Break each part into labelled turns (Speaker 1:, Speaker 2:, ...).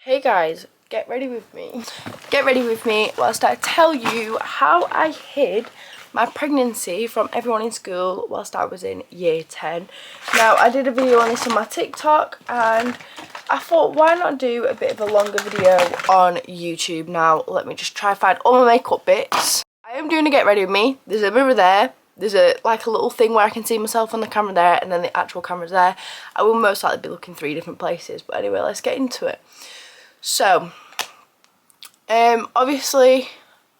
Speaker 1: Hey guys, get ready with me. Get ready with me whilst I tell you how I hid my pregnancy from everyone in school whilst I was in year 10. Now, I did a video on this on my TikTok and I thought, why not do a bit of a longer video on YouTube? Now, let me just try and find all my makeup bits. I am doing a get ready with me. There's a mirror there. There's a little thing where I can see myself on the camera there, and then the actual camera's there. I will most likely be looking 3 different places, but anyway, let's get into it. So, obviously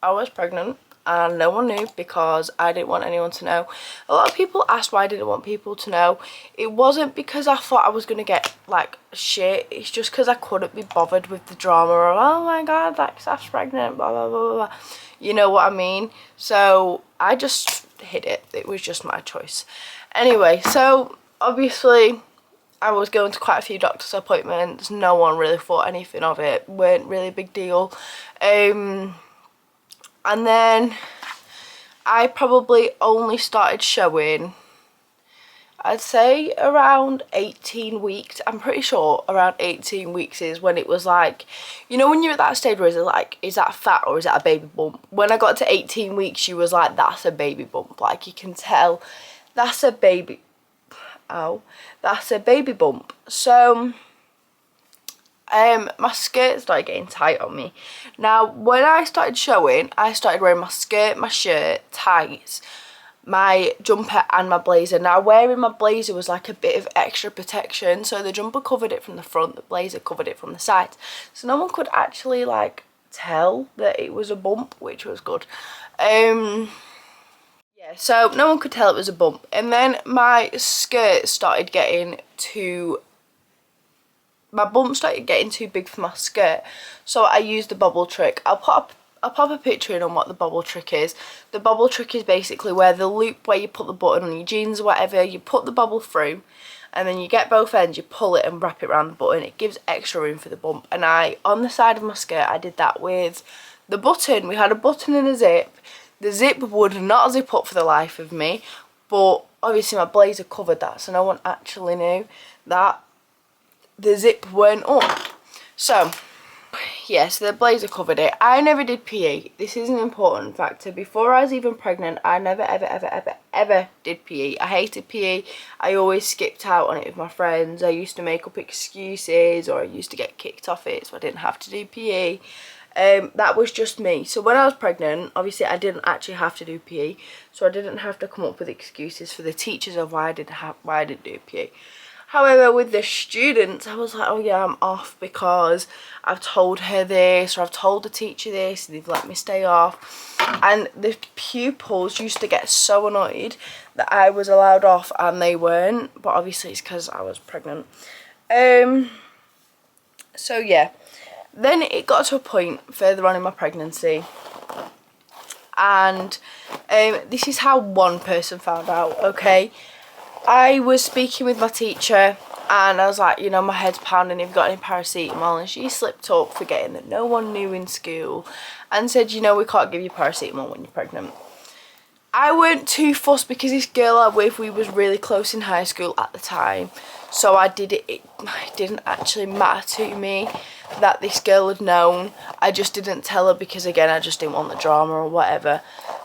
Speaker 1: I was pregnant and no one knew because I didn't want anyone to know. A lot of people asked why I didn't want people to know. It wasn't because I thought I was going to get like shit. It's just because I couldn't be bothered with the drama of, oh my god, like Saf's pregnant, blah blah blah blah. You know what I mean? So I just hid it. It was just my choice. Anyway, so obviously I was going to quite a few doctor's appointments. No one really thought anything of it. Weren't really a big deal. And then I probably only started showing, I'd say around 18 weeks. I'm pretty sure around 18 weeks is when it was like, you know, when you're at that stage where is that fat or is that a baby bump? When I got to 18 weeks, she was like, that's a baby bump. Like, you can tell that's a baby. That's a baby bump. So my skirt started getting tight on me. Now when I started showing, I started wearing my skirt, my shirt, tights, my jumper and my blazer. Now wearing my blazer was like a bit of extra protection, so the jumper covered it from the front, the blazer covered it from the sides, so no one could actually like tell that it was a bump, which was good. Yeah, so no one could tell it was a bump. And then my skirt started getting my bump started getting too big for my skirt. So I used the bobble trick. I'll pop a picture in on what the bobble trick is. The bobble trick is basically where the loop where you put the button on your jeans or whatever, you put the bobble through and then you get both ends, you pull it and wrap it around the button. It gives extra room for the bump. And on the side of my skirt, I did that with the button. We had a button and a zip. The zip would not zip up for the life of me, but obviously my blazer covered that, so no one actually knew that the zip weren't up. So, yes, the blazer covered it. I never did PE. This is an important factor. Before I was even pregnant, I never, ever did PE. I hated PE. I always skipped out on it with my friends. I used to make up excuses, or I used to get kicked off it, so I didn't have to do PE. That was just me. So when I was pregnant, obviously I didn't actually have to do PE, so I didn't have to come up with excuses for the teachers of why I didn't do PE. However, with the students, I was like, oh yeah, I'm off because I've told her this, or I've told the teacher this, and they've let me stay off. And the pupils used to get so annoyed that I was allowed off and they weren't, but obviously it's because I was pregnant. So yeah. Then it got to a point further on in my pregnancy, and this is how one person found out, okay? I was speaking with my teacher and I was like, you know, my head's pounding, have you got any paracetamol? And she slipped up, forgetting that no one knew in school, and said, you know, we can't give you paracetamol when you're pregnant. I weren't too fussed because this girl I'm with, we was really close in high school at the time, so I did it. It didn't actually matter to me that this girl had known. I just didn't tell her because, again, I just didn't want the drama or whatever.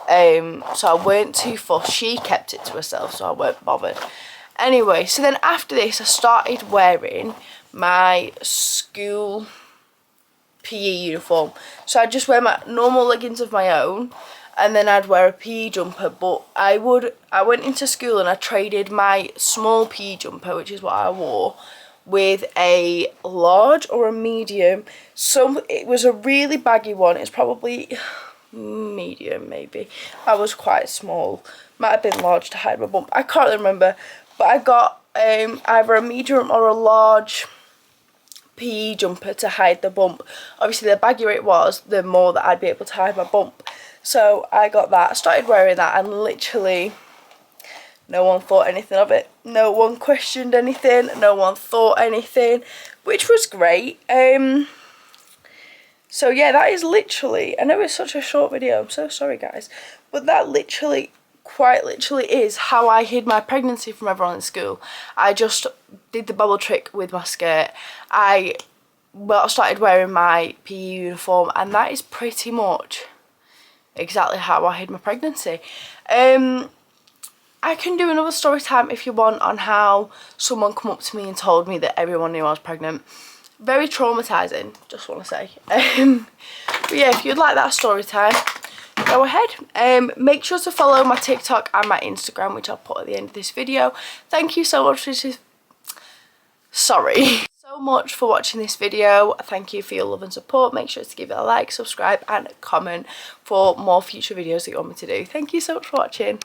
Speaker 1: So I weren't too fussed. She kept it to herself, so I weren't bothered. Anyway, so then after this, I started wearing my school PE uniform. So I'd just wear my normal leggings of my own, and then I'd wear a PE jumper. But I went into school and I traded my small PE jumper, which is what I wore, with a large or a medium. So it was a really baggy one. It's probably medium, maybe. I was quite small. Might have been large to hide my bump. I can't remember. But I got either a medium or a large PE jumper to hide the bump. Obviously, the baggier it was, the more that I'd be able to hide my bump. So I got that. I started wearing that, and literally no one thought anything of it. No one questioned anything. No one thought anything, which was great. So yeah, that is literally, I know it's such a short video, I'm so sorry guys, but that literally, quite literally is how I hid my pregnancy from everyone in school. I just did the bubble trick with my skirt. I well, I started wearing my PE uniform, and that is pretty much exactly how I hid my pregnancy. I can do another story time if you want on how someone come up to me and told me that everyone knew I was pregnant. Very traumatizing, just want to say. But yeah, if you'd like that story time, go ahead. Make sure to follow my TikTok and my Instagram, which I'll put at the end of this video. Thank you so much for so much for watching this video. Thank you for your love and support. Make sure to give it a like, subscribe and comment for more future videos that you want me to do. Thank you so much for watching.